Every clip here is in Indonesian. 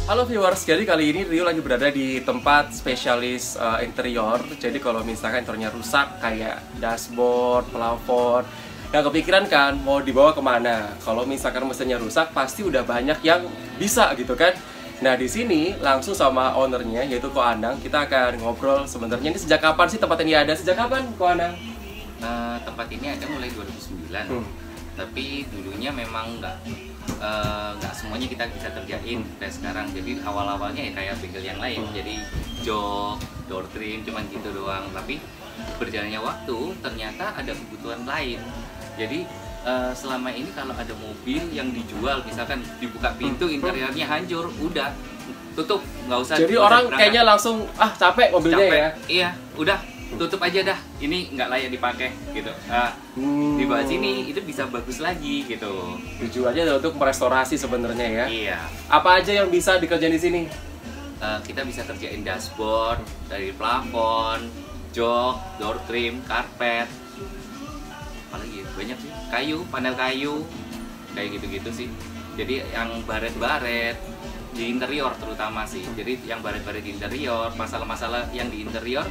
Halo viewers, jadi kali ini Rio lagi berada di tempat spesialis interior. Jadi kalau misalkan interiornya rusak kayak dashboard, plafon, nggak kepikiran kan mau dibawa kemana. Kalau misalkan mesinnya rusak pasti udah banyak yang bisa gitu kan. Nah di sini langsung sama ownernya yaitu Ko Anang, kita akan ngobrol sebenarnya ini sejak kapan sih tempat ini ada? Sejak kapan Ko Anang? Tempat ini ada mulai 2009, tapi dulunya memang nggak semuanya kita bisa kerjain kayak sekarang. Jadi awal-awalnya ya kayak bengkel yang lain, jadi jok, door trim, cuman gitu doang. Tapi berjalannya waktu ternyata ada kebutuhan lain. Jadi selama ini kalau ada mobil yang dijual, misalkan dibuka pintu interiornya hancur, udah tutup, nggak usah. Jadi orang kayaknya langsung capek mobilnya ya? Iya, udah tutup aja dah, ini nggak layak dipakai gitu. Dibawa sini itu bisa bagus lagi gitu. Tujuannya adalah untuk merestorasi sebenarnya ya. Iya. Apa aja yang bisa dikerjain di sini? Kita bisa kerjain dashboard, dari plafon, jok, door trim, karpet, apalagi banyak sih, kayu, panel kayu, kayak gitu-gitu sih. Jadi yang baret-baret di interior terutama sih. Jadi yang baret-baret di interior, masalah-masalah yang di interior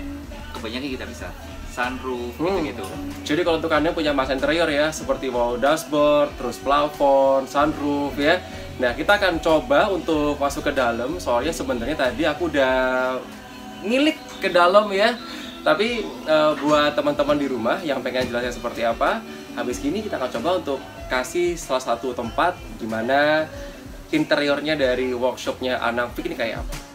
kebanyakan kita bisa. Sunroof, gitu-gitu. Jadi kalau untuk Anda punya masalah interior ya, seperti mau dashboard, terus plafon, sunroof ya. Nah, kita akan coba untuk masuk ke dalam. Soalnya sebenarnya tadi aku udah ngilik ke dalam ya. Tapi buat teman-teman di rumah yang pengen jelasnya seperti apa, habis gini kita akan coba untuk kasih salah satu tempat di mana interiornya dari workshopnya Anang Fik ini kayak apa.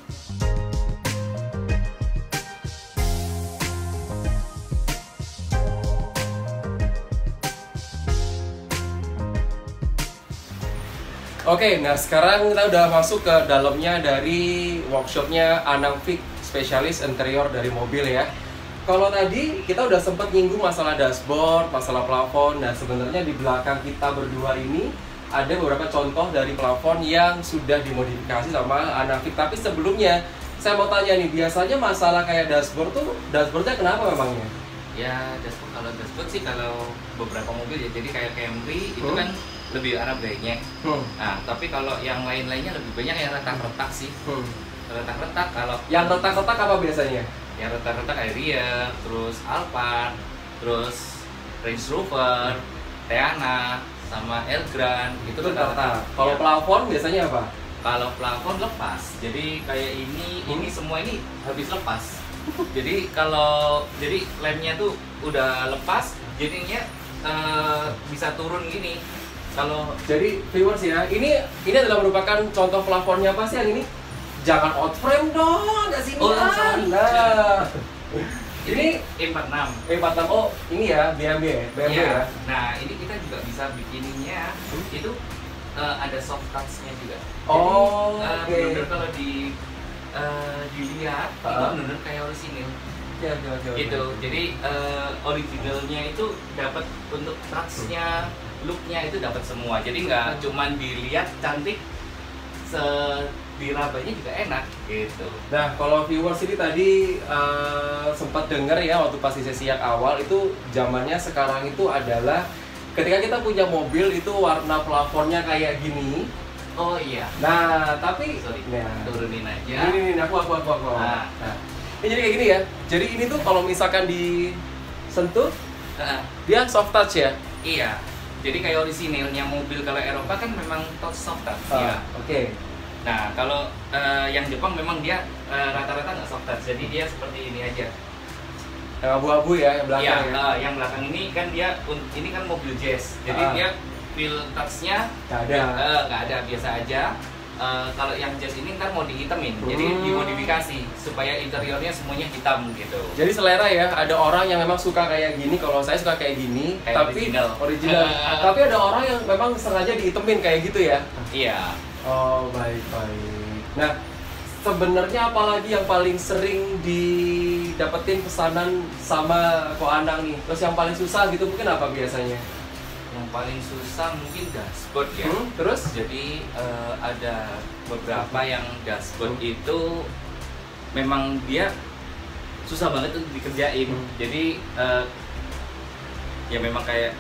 Oke, nah sekarang kita udah masuk ke dalamnya dari workshopnya Anang Fik, spesialis interior dari mobil ya. Kalau tadi kita udah sempat nyinggung masalah dashboard, masalah plafon. Nah sebenarnya di belakang kita berdua ini ada beberapa contoh dari plafon yang sudah dimodifikasi sama Anang Fik. Tapi sebelumnya saya mau tanya nih, biasanya masalah kayak dashboard tuh, dashboardnya kenapa memangnya? Ya dashboard, kalau dashboard sih kalau beberapa mobil ya, jadi kayak Camry itu kan lebih arah breaknya. Nah, tapi kalau yang lain-lainnya lebih banyak yang retak-retak sih. Retak-retak. Kalau yang retak-retak apa biasanya? Yang retak-retak kayak Ria, terus Alphard, terus Range Rover, Teana, sama Elgrand, itu retak-retak. Kalau plafon biasanya apa? Kalau plafon lepas. Jadi kayak ini semua ini habis lepas. Jadi jadi lemnya tuh udah lepas, jadinya bisa turun gini. Jadi viewers ya, ini adalah merupakan contoh plafonnya apa sih yang ini? Jangan out frame dong, nggak sini. Nah, ini E46. Oh, ini ya BMW ya. Nah, ini kita juga bisa bikininnya itu ada soft touch-nya juga. Oh, jadi benar-benar kalau dilihat itu benar-benar kayak orisinil. Gitu. Jadi originalnya itu dapat untuk touch-nya, look-nya itu dapat semua. Jadi nggak cuman dilihat cantik, dirabanya juga enak gitu. Nah, kalau viewers ini tadi sempat dengar ya waktu pas di sesi yang awal itu, zamannya sekarang itu adalah ketika kita punya mobil itu warna plafonnya kayak gini. Oh iya. Nah, tapi turunin aja. Ini aku. Nah, ini jadi kayak gini ya. Jadi ini tuh kalau misalkan disentuh, dia soft touch ya. Iya. Jadi kayak orisinilnya mobil kalau Eropa kan memang soft touch ya. Oke. Nah kalau yang Jepang memang dia rata-rata nggak soft touch. Jadi dia seperti ini aja. Yang abu-abu ya, yang belakang ya. Yang belakang ini kan dia, ini kan mobil jazz. Jadi dia feel touch-nya nggak ada, biasa aja. Kalau yang jazz ini ntar mau dihitamin, jadi dimodifikasi supaya interiornya semuanya hitam gitu. Jadi selera ya, ada orang yang memang suka kayak gini, kalau saya suka kayak gini, kayak tapi original. Tapi ada orang yang memang sengaja dihitemin kayak gitu ya. Iya. Oh, baik. Nah, sebenarnya apalagi yang paling sering didapetin pesanan sama Ko Anang nih? Terus yang paling susah gitu mungkin apa biasanya? Yang paling susah mungkin dashboard ya. Terus? Jadi ada beberapa yang dashboard itu memang dia susah banget untuk dikerjain. Jadi ya memang kayak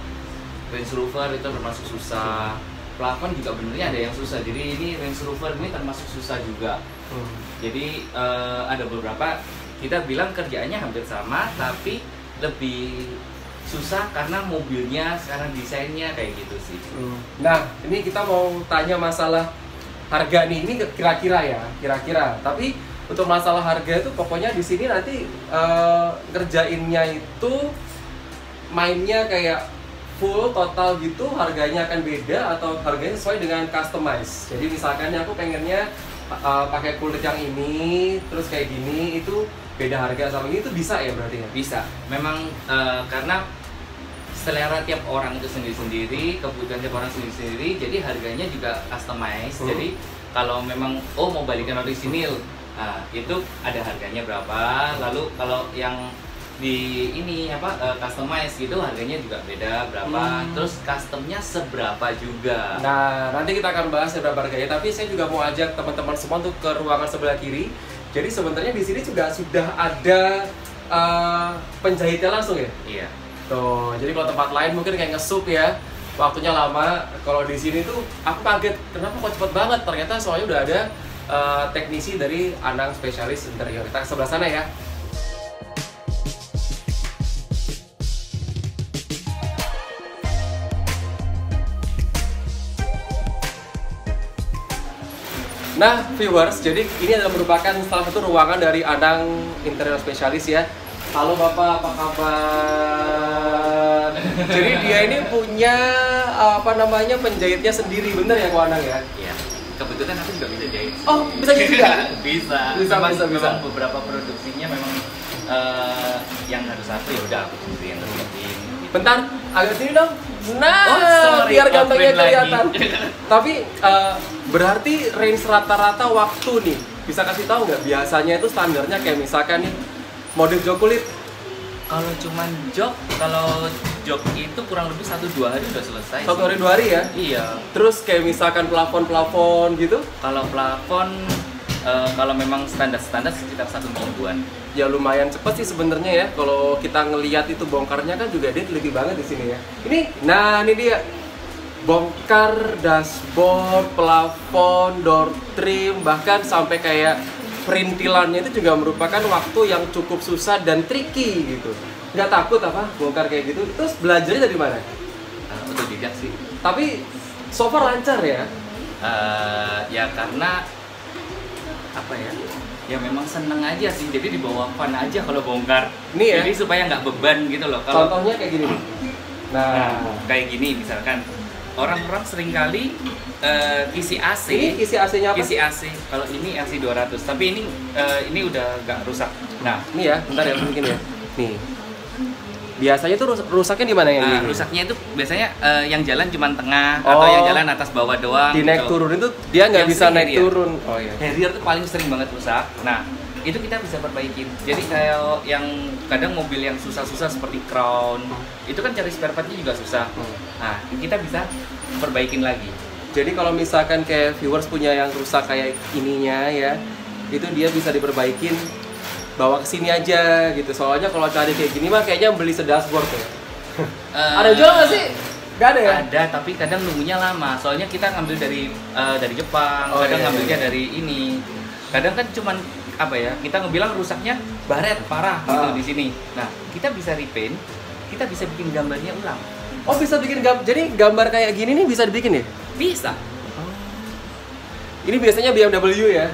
Range Rover itu termasuk susah. plafon juga benernya ada yang susah. Jadi ini Range Rover ini termasuk susah juga. Jadi ada beberapa kita bilang kerjaannya hampir sama, tapi lebih susah karena mobilnya sekarang desainnya kayak gitu sih. Nah, ini kita mau tanya masalah harga nih. Ini kira-kira ya, kira-kira. Tapi untuk masalah harga itu pokoknya di sini nanti kerjainnya itu mainnya kayak full total gitu, harganya akan beda atau harganya sesuai dengan customize. Jadi misalkan aku pengennya pakai kulit yang ini, terus kayak gini, itu beda harga sama ini, itu bisa ya berarti ya? Bisa. Memang karena selera tiap orang itu sendiri-sendiri, kebutuhan tiap orang sendiri-sendiri, jadi harganya juga customize. Jadi kalau memang mau balikan orisinil, itu ada harganya berapa. Lalu kalau yang di ini customize gitu harganya juga beda berapa. Terus customnya seberapa juga. Nah, nanti kita akan bahas berapa harganya. Tapi saya juga mau ajak teman-teman semua untuk ke ruangan sebelah kiri. Jadi sebenarnya di sini juga sudah ada penjahitnya langsung ya. Iya. Tuh, jadi kalau tempat lain mungkin kayak ngesup ya, waktunya lama. Kalau di sini tuh aku kaget, kenapa kok cepet banget? Ternyata soalnya udah ada teknisi dari Anang Spesialis Interior. Kita ke sebelah sana ya. Nah, viewers, jadi ini adalah merupakan salah satu ruangan dari Anang Interior Spesialis ya. Halo Bapak, apa kabar? Jadi dia ini punya penjahitnya sendiri, bener ya Ko Anang ya? Iya. Kebetulan aku juga bisa jahit. Oh, bisa jahit juga? Bisa. Memang beberapa produksinya memang yang harus aku ya udah aku sendiri yang ngerjain. Bentar, agak sini dong. Nah, biar gampangnya kelihatan. Tapi berarti range rata-rata waktu nih, bisa kasih tahu nggak? Biasanya itu standarnya kayak misalkan nih model jok kulit. Kalau cuman jok itu kurang lebih 1-2 hari udah selesai. 1 hari 2 hari ya? Iya. Terus kayak misalkan plafon gitu? Kalau plafon kalau memang standar sekitar 1 mingguan. Ya lumayan cepet sih sebenarnya ya. Kalau kita ngelihat itu bongkarnya kan juga dia teliti banget di sini ya. Ini dia. Bongkar dashboard, plafon, door trim, bahkan sampai kayak perintilannya itu juga merupakan waktu yang cukup susah dan tricky gitu. Nggak takut apa bongkar kayak gitu? Terus belajarnya dari mana? Otodidak sih. Tapi so far lancar ya? Ya karena apa ya? Ya memang seneng aja sih. Jadi dibawa fun aja kalau bongkar. Nih ya? Jadi supaya nggak beban gitu loh. Kalau contohnya kayak gini. Nah, kayak gini misalkan. Orang-orang seringkali kisi AC. Ini kisi AC-nya apa? Kisi AC. Kalau ini LC 200, tapi ini udah nggak rusak. Nah, ini ya, bentar ya mungkin ya. Nih. Biasanya tuh rusaknya di mana ya? Rusaknya itu biasanya yang jalan cuma tengah atau yang jalan atas bawah doang. Di naik turun itu dia nggak bisa naik turun. Oh iya. Harrier tuh paling sering banget rusak. Nah, itu kita bisa perbaikin. Jadi kayak yang kadang mobil yang susah-susah seperti Crown, itu kan cari spare part-nya juga susah. Nah, kita bisa perbaikin lagi. Jadi kalau misalkan kayak viewers punya yang rusak kayak ininya ya, itu dia bisa diperbaikin, bawa ke sini aja gitu. Soalnya kalau cari kayak gini mah kayaknya beli sedashboard ya. Ada jual nggak sih? Nggak ada ya? Ada, tapi kadang nunggunya lama. Soalnya kita ngambil dari Jepang, kadang ngambilnya dari ini. Kadang kan cuman apa ya, kita ngebilang rusaknya baret parah gitu di sini. Nah, kita bisa repaint, kita bisa bikin gambarnya ulang. Oh, bisa bikin jadi gambar kayak gini nih bisa dibikin ya? Bisa. Ini biasanya BMW ya?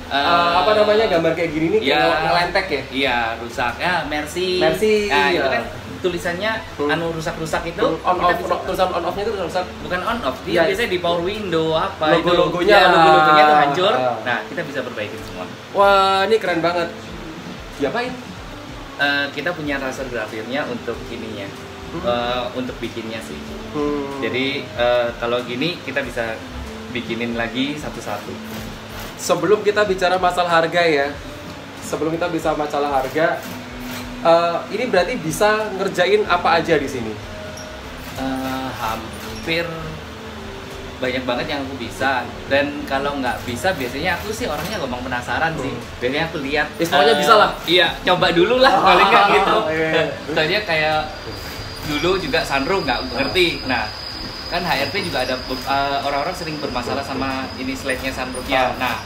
Apa namanya gambar kayak gini nih kayak ngelentek ya? Iya, rusak. Ya, Mercy. Nah, Nah, itu kan tulisannya rusak-rusak itu on off, tulisan on off-nya itu rusak. Bukan on off, dia biasanya di power window apa logo-logonya logo-logonya tuh hancur. Nah, kita bisa perbaikin semua. Wah, ini keren banget. Diapain? Kita punya laser grafirnya untuk ininya. Untuk bikinnya sih. Jadi kalau gini kita bisa bikinin lagi satu-satu. Sebelum kita bicara masalah harga ya, ini berarti bisa ngerjain apa aja di sini? Hampir banyak banget yang aku bisa, dan kalau nggak bisa biasanya aku sih orangnya gampang penasaran sih. Biasanya aku lihat. Pokoknya bisa lah. Iya, coba dulu lah paling nggak gitu. Soalnya kayak dulu juga sunroof nggak ngerti. Nah, kan HRV juga ada orang-orang sering bermasalah sama ini slide-nya sunroofnya. Nah,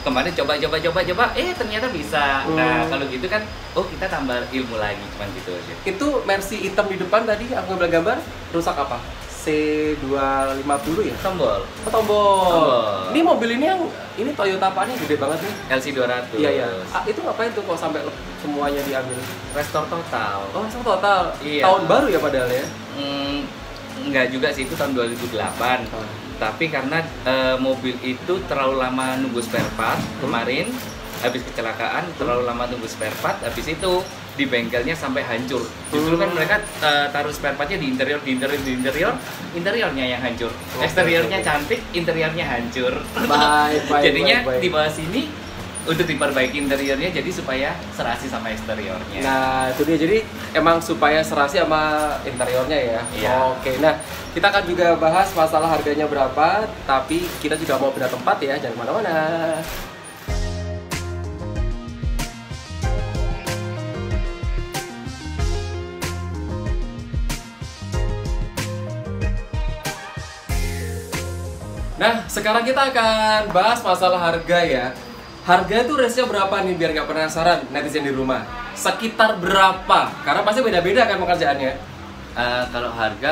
kemarin coba ternyata bisa. Nah, kalau gitu kan kita tambah ilmu lagi, cuman gitu aja. Itu Mercy hitam di depan tadi aku ngambil gambar rusak apa? C250 ya? Tombol. Oh, tombol. Ini mobil ini yang ini Toyota apanya gede banget nih? LC200. Iya. Itu ngapain tuh kok sampai semuanya diambil? Restore total. Oh, restore total. Iya. Tahun baru ya padahal ya? Enggak juga sih, itu tahun 2008. Tapi karena mobil itu terlalu lama nunggu spare part kemarin, habis kecelakaan terlalu lama nunggu spare part, habis itu di bengkelnya sampai hancur. Justru kan mereka taruh spare partnya di interior, interiornya yang hancur. Eksteriornya cantik, interiornya hancur. Jadinya di bawah sini untuk diperbaiki interiornya, jadi supaya serasi sama eksteriornya. Nah, itu dia. Jadi emang supaya serasi sama interiornya ya. Iya. Oke. Nah, kita akan juga bahas masalah harganya berapa, tapi kita juga mau pindah tempat ya, jangan kemana-mana. Nah, sekarang kita akan bahas masalah harga ya. Harga itu range-nya berapa nih biar nggak penasaran netizen di rumah? Sekitar berapa? Karena pasti beda-beda kan pekerjaannya.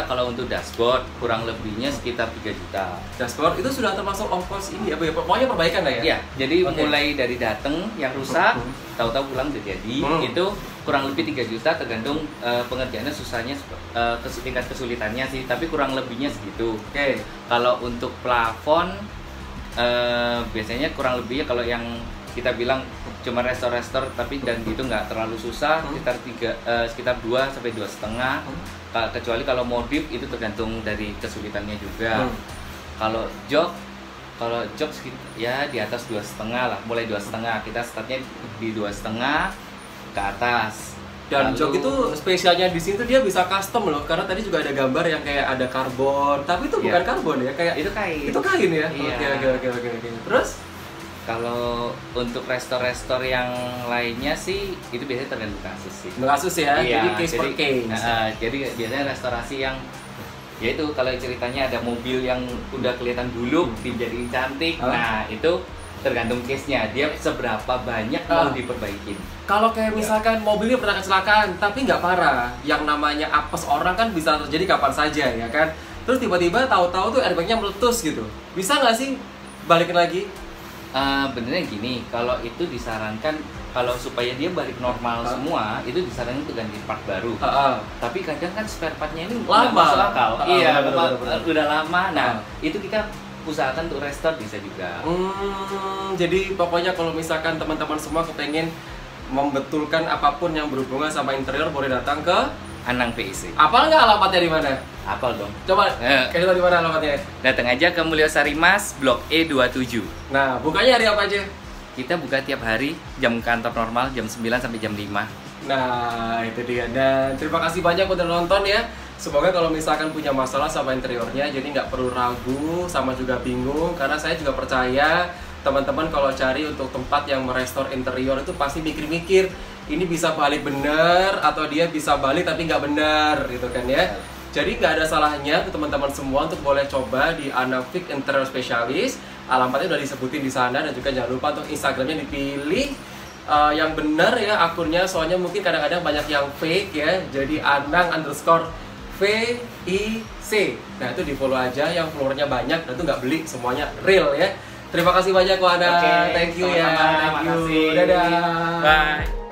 Kalau untuk dashboard kurang lebihnya sekitar 3 juta. Dashboard itu sudah termasuk ongkos ini ya, pokoknya perbaikan lah ya? Iya, jadi mulai dari datang yang rusak, tahu-tahu pulang udah jadi, itu kurang lebih 3 juta tergantung pengerjaannya susahnya, tingkat kesulitannya sih, tapi kurang lebihnya segitu. Oke. Kalau untuk plafon, biasanya kurang lebihnya kalau yang kita bilang cuma restore tapi dan itu nggak terlalu susah, sekitar 2 sampai 2,5. Kecuali kalau modif itu tergantung dari kesulitannya juga. Kalau jok ya di atas 2,5 lah, mulai 2,5. Kita startnya di 2,5 ke atas. Dan jok itu spesialnya di sini tuh dia bisa custom loh, karena tadi juga ada gambar yang kayak ada karbon, tapi itu bukan karbon ya, kayak itu kain. Itu kain ya. Iya. Oke. Terus kalau untuk restore yang lainnya sih itu biasanya tergantung kasus sih. Kasus ya, iya, jadi case per case. Jadi biasanya restorasi yang yaitu kalau ceritanya ada mobil yang udah kelihatan buluk dijadiin cantik, nah itu tergantung case-nya, dia seberapa banyak mau diperbaikin. Kalau kayak misalkan mobilnya pernah kecelakaan tapi nggak parah, yang namanya apes orang kan bisa terjadi kapan saja ya kan. Terus tiba-tiba tahu-tahu tuh airbagnya meletus gitu, bisa nggak sih balikin lagi? Benernya gini, kalau itu disarankan kalau supaya dia balik normal semua, itu disarankan untuk ganti part baru. Tapi kadang kan spare partnya ini lama, masuk akal. Iya, bener. udah lama. Nah, itu kita usahakan untuk restore bisa juga. Jadi pokoknya kalau misalkan teman-teman semua kepengen membetulkan apapun yang berhubungan sama interior, boleh datang ke Anang VIC. Apal nggak alamatnya di mana? Apal dong. Coba kasih tahu di mana alamatnya. Datang aja ke Mulyosari Mas, Blok E27. Nah, bukanya hari apa aja? Kita buka tiap hari, jam kantor normal jam 9 sampai jam 5. Nah, itu dia. Dan terima kasih banyak udah nonton ya. Semoga kalau misalkan punya masalah sama interiornya, jadi nggak perlu ragu sama juga bingung, karena saya juga percaya teman-teman kalau cari untuk tempat yang merestore interior itu pasti mikir-mikir ini bisa balik bener atau dia bisa balik tapi nggak bener gitu kan ya. Jadi nggak ada salahnya tuh teman-teman semua untuk boleh coba di Anafik Interior Specialist. Alamatnya udah disebutin di sana, dan juga jangan lupa untuk Instagramnya dipilih yang benar ya akunnya, soalnya mungkin kadang-kadang banyak yang fake ya. Jadi Anang_VIC. Nah itu di follow aja, yang followernya banyak dan itu nggak beli, semuanya real ya. Terima kasih banyak Ko Anang. Thank you ya. Thank you. Dadah. Bye.